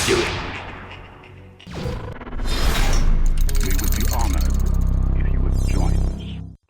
Let's do it. We would be honored if you would join us.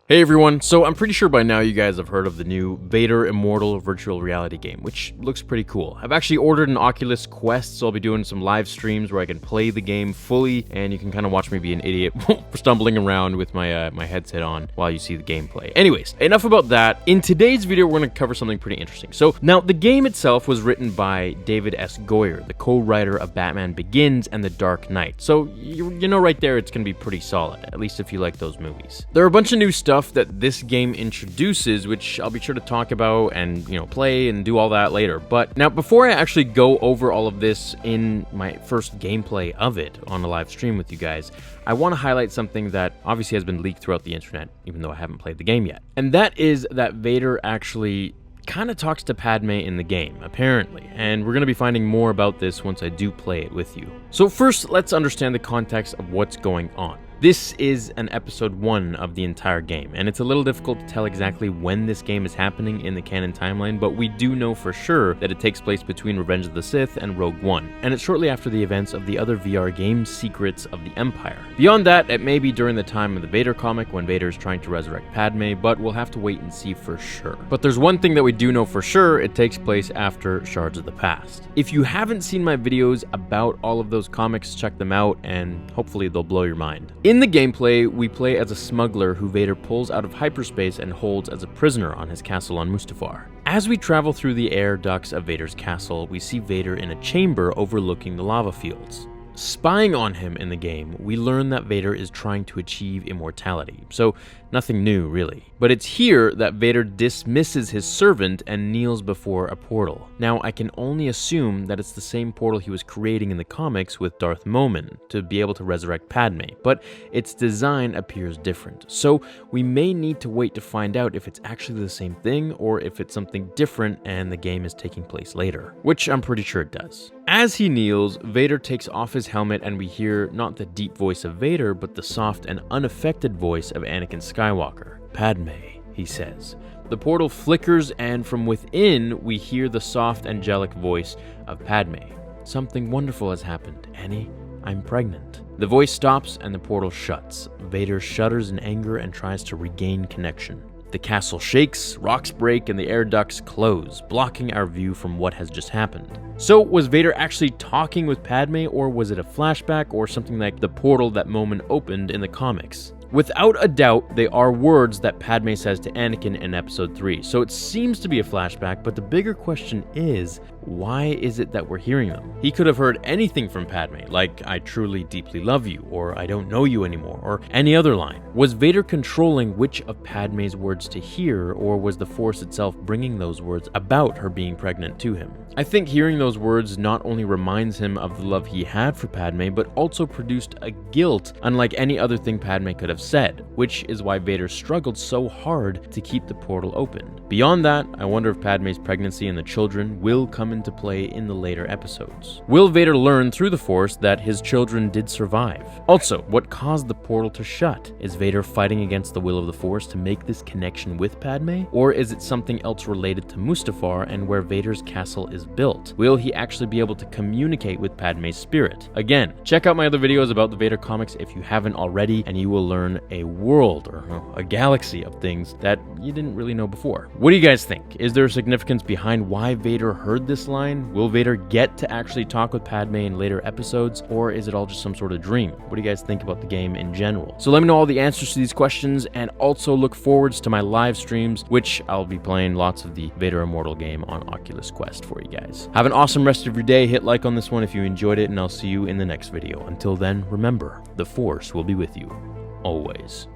Hey everyone, so I'm pretty sure by now you guys have heard of the new Vader Immortal virtual reality game, which looks pretty cool. I've actually ordered an Oculus Quest, so I'll be doing some live streams where I can play the game fully, and you can kind of watch me be an idiot stumbling around with my my headset on while you see the gameplay. Anyways, enough about that. In today's video, we're going to cover something pretty interesting. So now, the game itself was written by David S. Goyer, the co-writer of Batman Begins and The Dark Knight. So you know right there, it's going to be pretty solid, at least if you like those movies. There are a bunch of new stuff that this game introduces, which I'll be sure to talk about and, play and do all that later. But now, before I actually go over all of this in my first gameplay of it on a live stream with you guys, I want to highlight something that obviously has been leaked throughout the internet, even though I haven't played the game yet. And that is that Vader actually kind of talks to Padme in the game, apparently, and we're going to be finding more about this once I do play it with you. So first, let's understand the context of what's going on. This is an episode 1 of the entire game, and it's a little difficult to tell exactly when this game is happening in the canon timeline, but we do know for sure that it takes place between Revenge of the Sith and Rogue One, and it's shortly after the events of the other VR game Secrets of the Empire. Beyond that, it may be during the time of the Vader comic when Vader is trying to resurrect Padme, but we'll have to wait and see for sure. But there's one thing that we do know for sure: it takes place after Shards of the Past. If you haven't seen my videos about all of those comics, check them out, and hopefully they'll blow your mind. In the gameplay, we play as a smuggler who Vader pulls out of hyperspace and holds as a prisoner on his castle on Mustafar. As we travel through the air ducts of Vader's castle, we see Vader in a chamber overlooking the lava fields. Spying on him in the game, we learn that Vader is trying to achieve immortality, so nothing new really. But it's here that Vader dismisses his servant and kneels before a portal. Now, I can only assume that it's the same portal he was creating in the comics with Darth Momin to be able to resurrect Padme, but its design appears different. So we may need to wait to find out if it's actually the same thing or if it's something different and the game is taking place later, which I'm pretty sure it does. As he kneels, Vader takes off his helmet and we hear not the deep voice of Vader, but the soft and unaffected voice of Anakin Skywalker. "Padme," he says. The portal flickers and from within we hear the soft angelic voice of Padme. "Something wonderful has happened, Annie. I'm pregnant." The voice stops and the portal shuts. Vader shudders in anger and tries to regain connection. The castle shakes, rocks break, and the air ducts close, blocking our view from what has just happened. So, was Vader actually talking with Padme, or was it a flashback, or something like the portal that Momin opened in the comics? Without a doubt, they are words that Padme says to Anakin in Episode 3, so it seems to be a flashback, but the bigger question is, why is it that we're hearing them? He could have heard anything from Padme, like, "I truly deeply love you," or "I don't know you anymore," or any other line. Was Vader controlling which of Padme's words to hear, or was the Force itself bringing those words about her being pregnant to him? I think hearing those words not only reminds him of the love he had for Padme, but also produced a guilt unlike any other thing Padme could have said, which is why Vader struggled so hard to keep the portal open. Beyond that, I wonder if Padme's pregnancy and the children will come into play in the later episodes. Will Vader learn through the Force that his children did survive? Also, what caused the portal to shut? Is Vader fighting against the will of the Force to make this connection with Padme? Or is it something else related to Mustafar and where Vader's castle is built? Will he actually be able to communicate with Padme's spirit? Again, check out my other videos about the Vader comics if you haven't already, and you will learn a world or a galaxy of things that you didn't really know before. What do you guys think? Is there significance behind why Vader heard this line? Will Vader get to actually talk with Padme in later episodes, or is it all just some sort of dream? What do you guys think about the game in general? So let me know all the answers to these questions, and also look forwards to my live streams, which I'll be playing lots of the Vader Immortal game on Oculus Quest for you guys. Have an awesome rest of your day. Hit like on this one if you enjoyed it, and I'll see you in the next video. Until then, remember, the Force will be with you always.